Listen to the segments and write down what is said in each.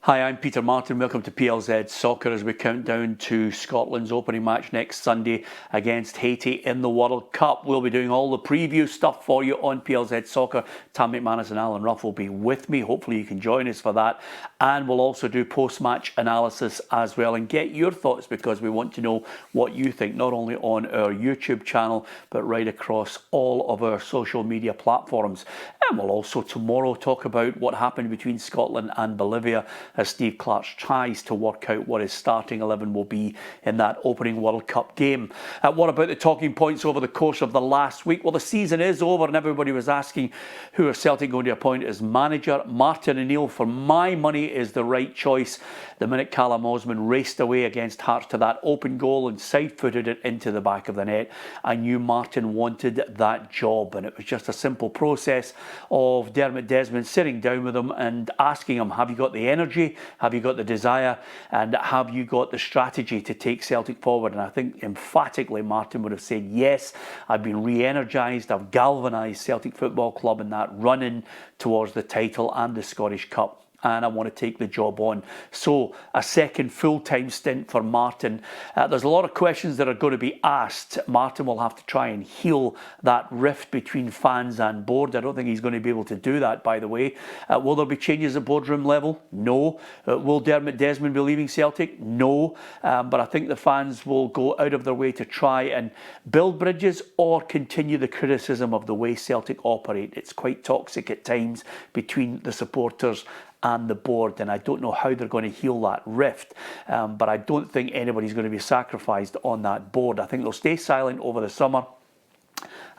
Hi, I'm Peter Martin. Welcome to PLZ Soccer as we count down to Scotland's opening match next Sunday against Haiti in the World Cup. We'll be doing all the preview stuff for you on PLZ Soccer. Tam McManus and Alan Ruff will be with me. Hopefully you can join us for that. And we'll also do post-match analysis as well and get your thoughts because we want to know what you think, not only on our YouTube channel, but right across all of our social media platforms. And we'll also tomorrow talk about what happened between Scotland and Bolivia as Steve Clarke tries to work out what his starting 11 will be in that opening World Cup game. What about the talking points over the course of the last week? Well, the season is over and everybody was asking who are Celtic going to appoint as manager. Martin O'Neill, for my money, is the right choice. The minute Callum Osman raced away against Hearts to that open goal and side-footed it into the back of the net, I knew Martin wanted that job, and it was just a simple process of Dermot Desmond sitting down with him and asking him, have you got the energy? Have you got the desire? And have you got the strategy to take Celtic forward? And I think emphatically Martin would have said, yes, I've been re-energised, I've galvanised Celtic Football Club in that run-in towards the title and the Scottish Cup. And I want to take the job on. So a second full-time stint for Martin. There's a lot of questions that are going to be asked. Martin will have to try and heal that rift between fans and board. I don't think he's going to be able to do that, by the way. Will there be changes at boardroom level? No. Will Dermot Desmond be leaving Celtic? No. But I think the fans will go out of their way to try and build bridges or continue the criticism of the way Celtic operate. It's quite toxic at times between the supporters and the board, and I don't know how they're going to heal that rift, but I don't think anybody's going to be sacrificed on that board. I think they'll stay silent over the summer.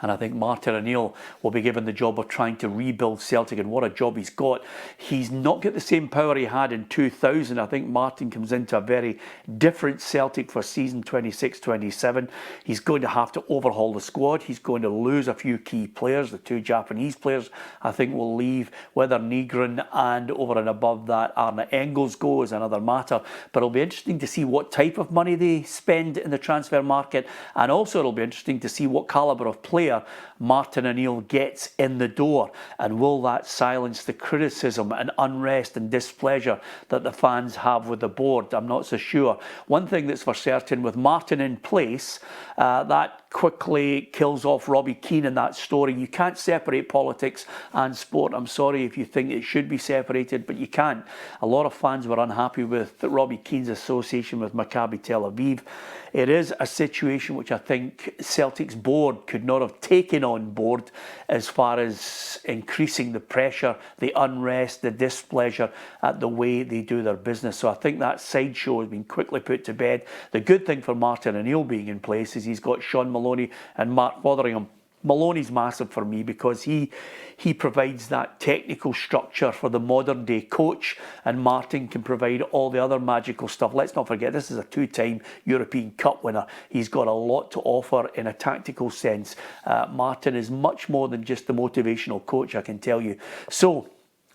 And I think Martin O'Neill will be given the job of trying to rebuild Celtic, and what a job he's got. He's not got the same power he had in 2000. I think Martin comes into a very different Celtic for season 26-27. He's going to have to overhaul the squad. He's going to lose a few key players. The two Japanese players, I think, will leave. Whether Nygren and over and above that Arne Engels go is another matter. But it'll be interesting to see what type of money they spend in the transfer market, and also it'll be interesting to see what calibre of player Martin O'Neill gets in the door, and will that silence the criticism and unrest and displeasure that the fans have with the board? I'm not so sure. One thing that's for certain, with Martin in place, that quickly kills off Robbie Keane in that story. You can't separate politics and sport. I'm sorry if you think it should be separated, but you can't. A lot of fans were unhappy with Robbie Keane's association with Maccabi Tel Aviv. It is a situation which I think Celtic's board could not have taken on board, as far as increasing the pressure, the unrest, the displeasure at the way they do their business. So I think that sideshow has been quickly put to bed. The good thing for Martin O'Neill being in place is he's got Sean Maloney and Mark Fotheringham. Maloney's massive for me because he provides that technical structure for the modern day coach, and Martin can provide all the other magical stuff. Let's not forget, this is a two-time European Cup winner. He's got a lot to offer in a tactical sense. Martin is much more than just the motivational coach, I can tell you. So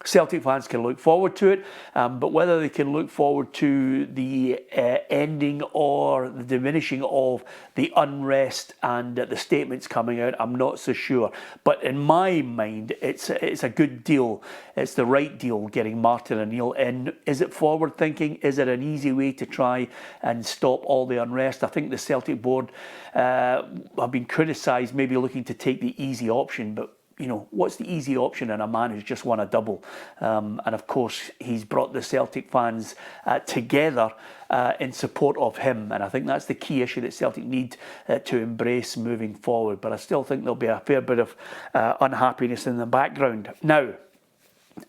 Celtic fans can look forward to it, but whether they can look forward to the ending or the diminishing of the unrest and the statements coming out, I'm not so sure. But in my mind, it's a good deal. It's the right deal getting Martin O'Neill in. Is it forward thinking? Is it an easy way to try and stop all the unrest? I think the Celtic board have been criticised maybe looking to take the easy option, but you know, what's the easy option in a man who's just won a double? And of course, he's brought the Celtic fans together in support of him. And I think that's the key issue that Celtic need to embrace moving forward. But I still think there'll be a fair bit of unhappiness in the background. Now,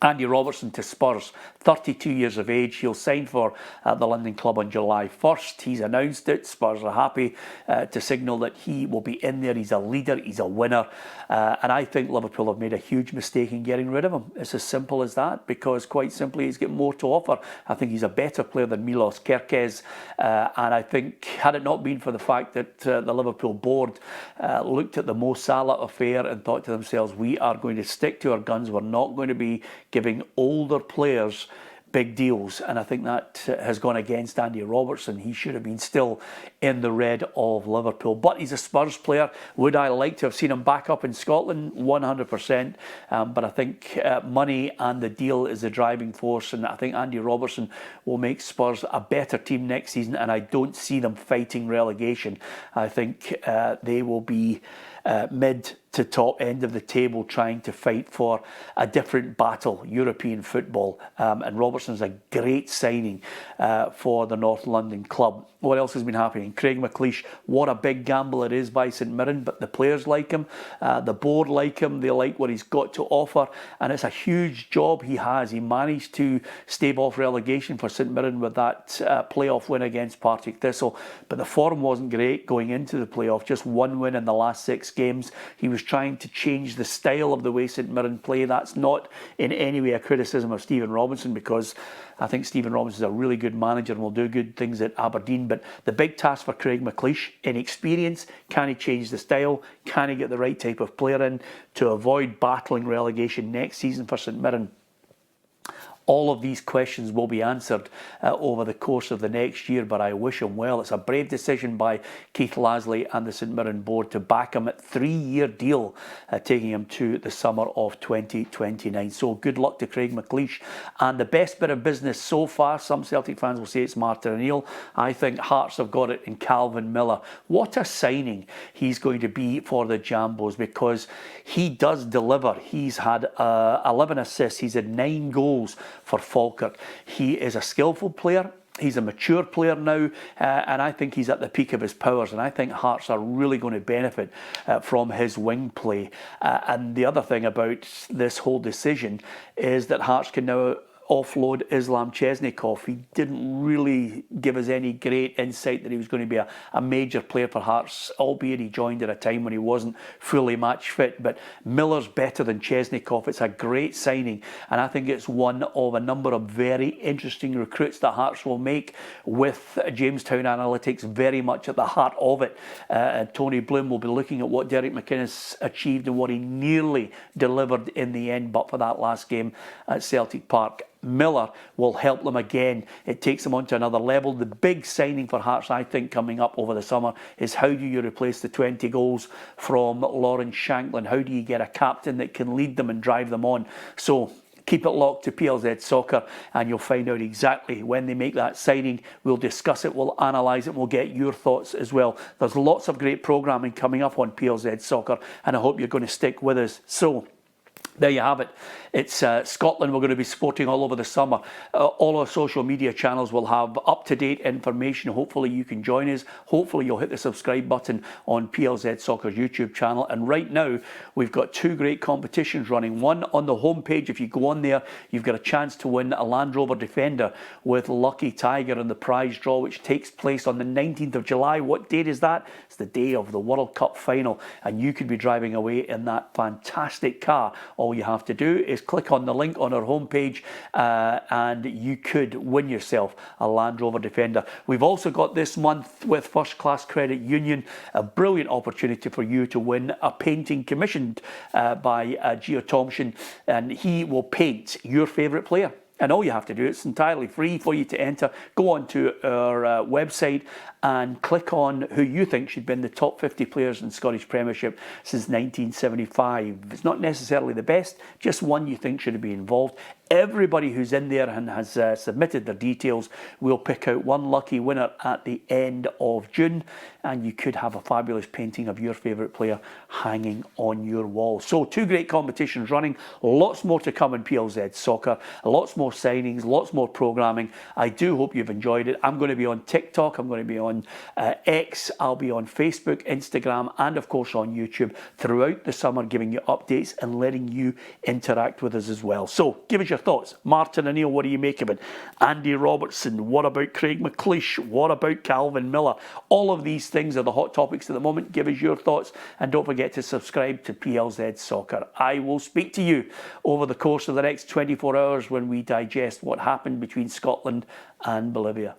Andy Robertson to Spurs, 32 years of age. He'll sign for the London club on July 1st. He's announced it. Spurs are happy to signal that he will be in there. He's a leader. He's a winner. And I think Liverpool have made a huge mistake in getting rid of him. It's as simple as that, because quite simply he's got more to offer. I think he's a better player than Milos Kerkez. And I think had it not been for the fact that the Liverpool board looked at the Mo Salah affair and thought to themselves, we are going to stick to our guns. We're not going to be giving older players big deals, and I think that has gone against Andy Robertson. He should have been still in the red of Liverpool, but he's a Spurs player. Would I like to have seen him back up in Scotland? 100%, but I think money and the deal is the driving force, and I think Andy Robertson will make Spurs a better team next season, and I don't see them fighting relegation. I think they will be mid to top end of the table, trying to fight for a different battle, European football. And Robertson's a great signing for the North London club. What else has been happening? Craig McLeish, what a big gamble it is by St Mirren, but the players like him, the board like him, they like what he's got to offer, and it's a huge job he has. He managed to stave off relegation for St Mirren with that playoff win against Partick Thistle, but the form wasn't great going into the playoff, just one win in the last 6 games. He was trying to change the style of the way St Mirren play. That's not in any way a criticism of Stephen Robinson, because I think Stephen Robinson is a really good manager and will do good things at Aberdeen. But the big task for Craig McLeish, inexperience, can he change the style? Can he get the right type of player in to avoid battling relegation next season for St Mirren? All of these questions will be answered over the course of the next year, but I wish him well. It's a brave decision by Keith Lasley and the St Mirren board to back him at 3-year deal, taking him to the summer of 2029. So good luck to Craig McLeish. And the best bit of business so far, some Celtic fans will say it's Martin O'Neill. I think Hearts have got it in Calvin Miller. What a signing he's going to be for the Jambos, because he does deliver. He's had 11 assists. He's had 9 goals for Falkirk. He is a skillful player. He's a mature player now, and I think he's at the peak of his powers, and I think Hearts are really going to benefit from his wing play. And the other thing about this whole decision is that Hearts can now offload Islam Chesnikov. He didn't really give us any great insight that he was going to be a major player for Hearts, albeit he joined at a time when he wasn't fully match fit. But Miller's better than Chesnikov. It's a great signing, and I think it's one of a number of very interesting recruits that Hearts will make, with Jamestown Analytics very much at the heart of it. Tony Bloom will be looking at what Derek McInnes achieved and what he nearly delivered in the end, but for that last game at Celtic Park. Miller will help them again. It takes them on to another level. The big signing for Hearts, I think, coming up over the summer is how do you replace the 20 goals from Lawrence Shanklin? How do you get a captain that can lead them and drive them on? So keep it locked to PLZ Soccer, and you'll find out exactly when they make that signing. We'll discuss it, we'll analyse it, and we'll get your thoughts as well. There's lots of great programming coming up on PLZ Soccer, and I hope you're going to stick with us. So there you have it. It's Scotland we're going to be supporting all over the summer. All our social media channels will have up-to-date information. Hopefully you can join us. Hopefully you'll hit the subscribe button on PLZ Soccer's YouTube channel. And right now we've got 2 great competitions running. One on the homepage. If you go on there, you've got a chance to win a Land Rover Defender with Lucky Tiger in the prize draw, which takes place on the 19th of July. What date is that? It's the day of the World Cup final, and you could be driving away in that fantastic car. All you have to do is click on the link on our homepage and you could win yourself a Land Rover Defender. We've also got this month with First Class Credit Union a brilliant opportunity for you to win a painting commissioned by Gio Thompson, and he will paint your favourite player. And all you have to do, it's entirely free for you to enter. Go on to our website and click on who you think should be in the top 50 players in Scottish Premiership since 1975. It's not necessarily the best, just one you think should be involved. Everybody who's in there and has submitted their details, we'll pick out one lucky winner at the end of June, and you could have a fabulous painting of your favourite player hanging on your wall. So 2 great competitions running, lots more to come in PLZ Soccer, lots more signings, lots more programming. I do hope you've enjoyed it. I'm going to be on TikTok, I'm going to be on X, I'll be on Facebook, Instagram, and of course on YouTube throughout the summer, giving you updates and letting you interact with us as well. So give us your thoughts. Martin O'Neill, what do you make of it? Andy Robertson, what about Craig McLeish? What about Calvin Miller? All of these things are the hot topics at the moment. Give us your thoughts, and don't forget to subscribe to PLZ Soccer. I will speak to you over the course of the next 24 hours when we digest what happened between Scotland and Bolivia.